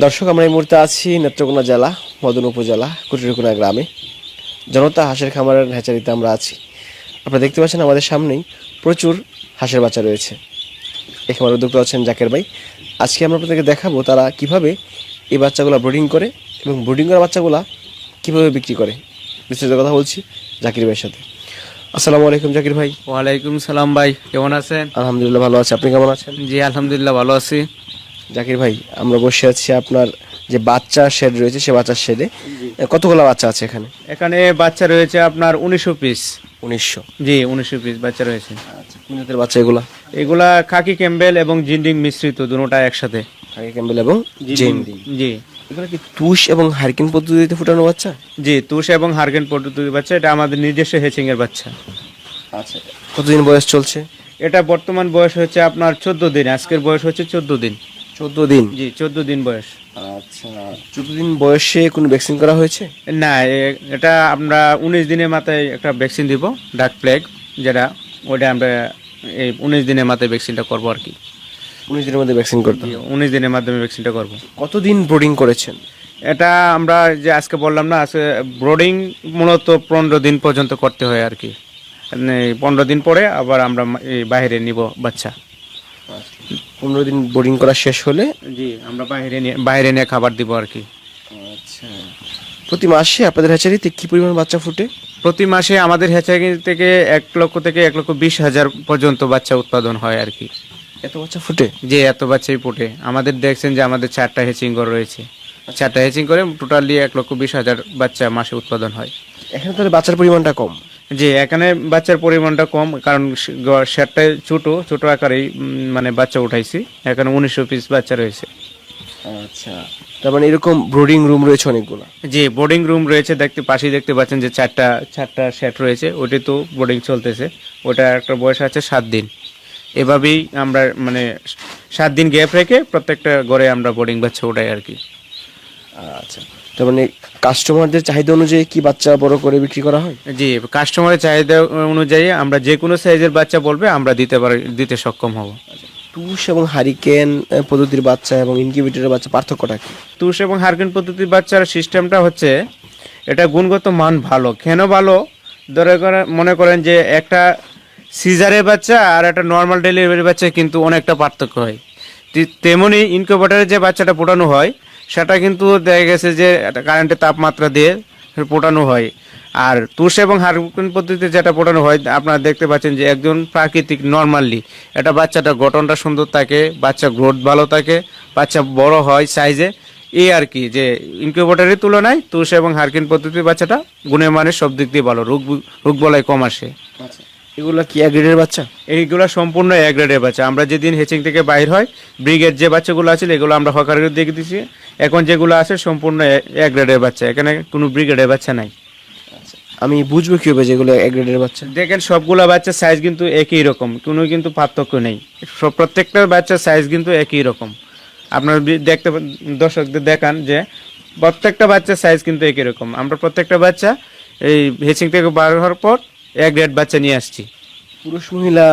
দর্শক, আমরা এই মুহূর্তে আছি নেত্রকোনা জেলা মদন উপজেলা কুটিরকোনা গ্রামে জনতা হাঁসের খামারের হ্যাচারিতে আমরা আছি। আপনারা দেখতে পাচ্ছেন আমাদের সামনেই প্রচুর হাঁসের বাচ্চা রয়েছে। এই খামারের উদ্যোক্তা আছেন জাকের ভাই। আজকে আমরা আপনাদেরকে দেখাবো তারা কিভাবে এই বাচ্চাগুলো ব্রিডিং করে এবং ব্রিডিং করা বাচ্চাগুলো কীভাবে বিক্রি করে। বিস্তারিত কথা বলছি জাকির ভাইয়ের সাথে। আসসালামু আলাইকুম জাকির ভাই। ওয়ালাইকুম সালাম ভাই, কেমন আছেন? আলহামদুলিল্লাহ ভালো আছি, আপনি কেমন আছেন? জি আলহামদুলিল্লাহ ভালো আছি। জাকির ভাই, আমরা বসে আছি আপনার যে বাচ্চা শেড রয়েছে সে বাচ্চার শেডে। কতগুলো বাচ্চা আছে এখানে? এখানে বাচ্চা রয়েছে আপনার 1900 পিস। 1900? জি 1900 পিস বাচ্চা রয়েছে। আচ্ছা, কোন জাতের বাচ্চা এগুলা? এগুলা খাকি ক্যাম্বেল এবং জিন্ডিং মিশ্রিত, দুটোটা একসাথে। খাকি ক্যাম্বেল এবং জিন্ডিং। জি এগুলো কি তুষ এবং হারকিন পদ্ধতিতে ফুটানো বাচ্চা? জি তুষ এবং হারগেন পদ্ধতির বাচ্চা। এটা আমাদের নিজস্ব হেচিং এর বাচ্চা। আচ্ছা, কতদিন বয়স চলছে? এটা বর্তমান বয়স হচ্ছে আপনার 14 দিন। আজকের বয়স হচ্ছে 14 দিন। 14 দিন? জি 14 দিন বয়স। আচ্ছা, 14 দিন বয়সে কোনো ভ্যাকসিন করা হয়েছে? না, এটা আমরা 19 দিনের মাথায় একটা ভ্যাকসিন দিব, ডাক প্লেগ যেটা, ওটা আমরা এই 19 দিনের মাথায় ভ্যাকসিনটা করবো আর কি। 19 দিনের মধ্যে ভ্যাকসিন করতে হবে? 19 দিনের মাধ্যমে ভ্যাকসিনটা করব। কতদিন ব্রিডিং করেছেন? এটা আমরা যে আজকে বললাম না, আজকে ব্রোডিং মূলত 15 দিন পর্যন্ত করতে হয় আর কি। 15 দিন পরে আবার আমরা এই বাইরে নিব বাচ্চা। 15 দিন ব্রিডিং করা শেষ হলে? জি, আমরা বাইরে নিয়ে খাবার দিব আর কি। আচ্ছা, প্রতি মাসে আপনাদের হ্যাচারিতে কি পরিমাণ বাচ্চা ফুটে? প্রতি মাসে আমাদের হ্যাচারি থেকে 1 লক্ষ থেকে 1,20,000 পর্যন্ত বাচ্চা উৎপাদন হয় আর কি। এত বাচ্চা ফুটে? যে এত বাচ্চাই ফুটে। আমাদের দেখছেন যে আমাদের 4টা হ্যাচিং ঘর রয়েছে। 4টা হ্যাচিং করে টোটালি 1,20,000 বাচ্চা মাসে উৎপাদন হয়। এখানে তাহলে বাচ্চার পরিমাণটা কম? জি, এখানে বাচ্চার পরিমাণটা কম, কারণ শেডটাই ছোট আকারেই মানে বাচ্চা উঠাইছি। এখানে 1900 পিস বাচ্চা রয়েছে। আচ্ছা, তার মানে এরকম ব্রিডিং রুম রয়েছে অনেকগুলো? জি, বোর্ডিং রুম রয়েছে। পাশেই দেখতে পাচ্ছেন যে চারটা শেড রয়েছে। ওটি তো বোর্ডিং চলতেছে। ওটা একটা বয়স আছে 7 দিন। এভাবেই আমরা মানে 7 দিন গ্যাপ রেখে প্রত্যেকটা ঘরে আমরা বোর্ডিং বাচ্চা উঠাই আর কি। আচ্ছা, তার মানে কাস্টমারদের চাহিদা অনুযায়ী কি বাচ্চা বড় করে বিক্রি করা হয়? জি, কাস্টমারের চাহিদা অনুযায়ী আমরা যে কোনো সাইজের বাচ্চা বলবে আমরা দিতে সক্ষম হব। তুষ এবং হারিকেন পদ্ধতির বাচ্চা এবং ইনকিউবেটরের বাচ্চা পার্থক্যটা কি? তুষ এবং হারকিন পদ্ধতির বাচ্চার সিস্টেমটা হচ্ছে, এটা গুণগত মান ভালো। কেন ভালো? মনে করেন যে একটা সিজারের বাচ্চা আর একটা নর্মাল ডেলিভারি বাচ্চা কিন্তু অনেকটা পার্থক্য হয়। তেমনি ইনকিউবেটরে যে বাচ্চাটা ফোটানো হয় সেটা কিন্তু দেখা গেছে যে কারেন্টের তাপমাত্রা দিয়ে ফোটানো হয়। আর তুষ এবং হারকিন পদ্ধতিতে যেটা ফোটানো হয় আপনারা দেখতে পাচ্ছেন যে একজন প্রাকৃতিক নর্মালি এটা বাচ্চাটা গঠনটা সুন্দর থাকে, বাচ্চা গ্রোথ ভালো থাকে, বাচ্চা বড় হয় সাইজে। এই আর কি, যে ইনকিউবেটরের তুলনায় তুষ এবং হারকিন পদ্ধতির বাচ্চাটা গুণে মানে সব দিক দিয়ে ভালো, রোগ বলাই কম আসে। এগুলো কি এক গ্রেডের বাচ্চা? এইগুলো সম্পূর্ণ এ গ্রেডের বাচ্চা। আমরা যেদিন হেচিং থেকে বাইর হয় ব্রিগেড যে বাচ্চাগুলো আছে এগুলো আমরা হকার দিয়ে দিয়েছি। এখন যেগুলো আছে সম্পূর্ণ এ গ্রেডের বাচ্চা, এখানে কোনো ব্রিগেডের বাচ্চা নাই। আমি বুঝবো কিভাবে যেগুলো এক গ্রেডের বাচ্চা? দেখেন সবগুলো বাচ্চার সাইজ কিন্তু একই রকম, কোনো কিন্তু পার্থক্য নেই। প্রত্যেকটা বাচ্চার সাইজ কিন্তু একই রকম। আপনার দর্শকদের দেখান যে প্রত্যেকটা বাচ্চার সাইজ কিন্তু একই রকম। আমরা প্রত্যেকটা বাচ্চা এই হেচিং থেকে বার হওয়ার পর এক গ্রেড বাচ্চা নিয়ে আসছি। পুরুষ মহিলা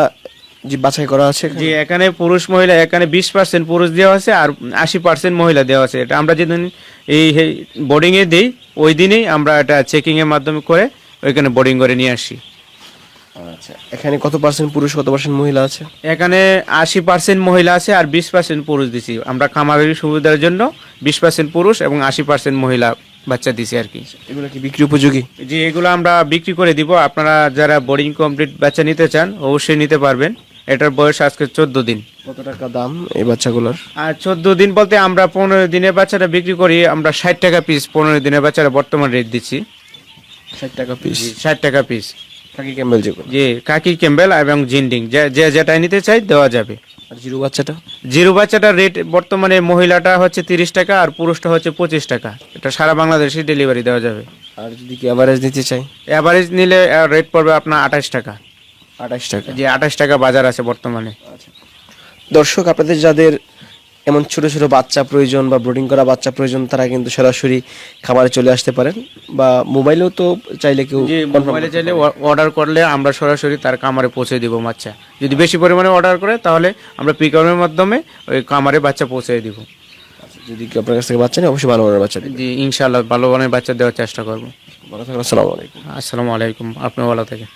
যে বাছাই করা আছে? জি, এখানে পুরুষ মহিলা, এখানে 20% পুরুষ দেওয়া আছে আর 80% মহিলা দেওয়া আছে। এটা আমরা যেদিন এই বোর্ডিংয়ে দিই ওই দিনেই আমরা এটা চেকিংয়ের মাধ্যমে করে ওইখানে বোর্ডিং করে নিয়ে আসি। আচ্ছা, এখানে কত পার্সেন্ট পুরুষ কত পার্সেন্ট মহিলা আছে? এখানে 80% মহিলা আছে আর 20% পুরুষ দিছি। আমরা খামারের সুবিধার জন্য 20% পুরুষ এবং 80% মহিলা বাচ্চা দিছি আর কি। এগুলো কি বিক্রি উপযোগী? জি, এগুলো আমরা বিক্রি করে দিব। আপনারা যারা বোর্ডিং কমপ্লিট বাচ্চা নিতে চান অবশ্যই নিতে পারবেন। এটার বয়স আজকে 14 দিন। কত টাকা দাম এই বাচ্চাগুলোর? আর 14 দিন বলতে আমরা 15 দিনের বাচ্চাটা বিক্রি করি আমরা 60 টাকা পিস। 15 দিনের বাচ্চাটা বর্তমান রেট দিচ্ছি 60 টাকা পিস? 60 টাকা পিস। খাকি ক্যাম্বেল যেগুলো? জি, কাকি ক্যাম্বেল এবং জিন্ডিং যেটা নিতে চাই দেওয়া যাবে। আর জিরো বাচ্চাটা? জিরো বাচ্চাটার রেট বর্তমানে মহিলাটা হচ্ছে 30 টাকা আর পুরুষটা হচ্ছে 25 টাকা। এটা সারা বাংলাদেশে ডেলিভারি দেওয়া যাবে। আর যদি কি এভারেজ নিতে চাই? এভারেজ নিলে রেট পড়বে আপনার 28 টাকা। 28 টাকা? জি, 28 টাকা বাজার আছে বর্তমানে। দর্শক, আপনাদের যাদের এমন ছোট ছোট বাচ্চা প্রয়োজন বা ব্রিডিং করা বাচ্চা প্রয়োজন তারা কিন্তু সরাসরি খামারে চলে আসতে পারেন, বা মোবাইলেও তো চাইলে কেউ মোবাইলে চাইলে অর্ডার করলে আমরা সরাসরি তার খামারে পৌঁছে দিব বাচ্চা। যদি বেশি পরিমাণে অর্ডার করে তাহলে আমরা পিকআপের মাধ্যমে ওই খামারে বাচ্চা পৌঁছে দিব। যদি কেউ আপনার কাছ থেকে বাচ্চা নেই অবশ্যই ভালো মানের বাচ্চা দিবেন। জি ইনশাআল্লাহ ভালো মানের বাচ্চা দেওয়ার চেষ্টা করবো। ভালো থাকবেন, আসসালামু আলাইকুম। আসসালামু আলাইকুম, আপনিও ভালো থাকেন।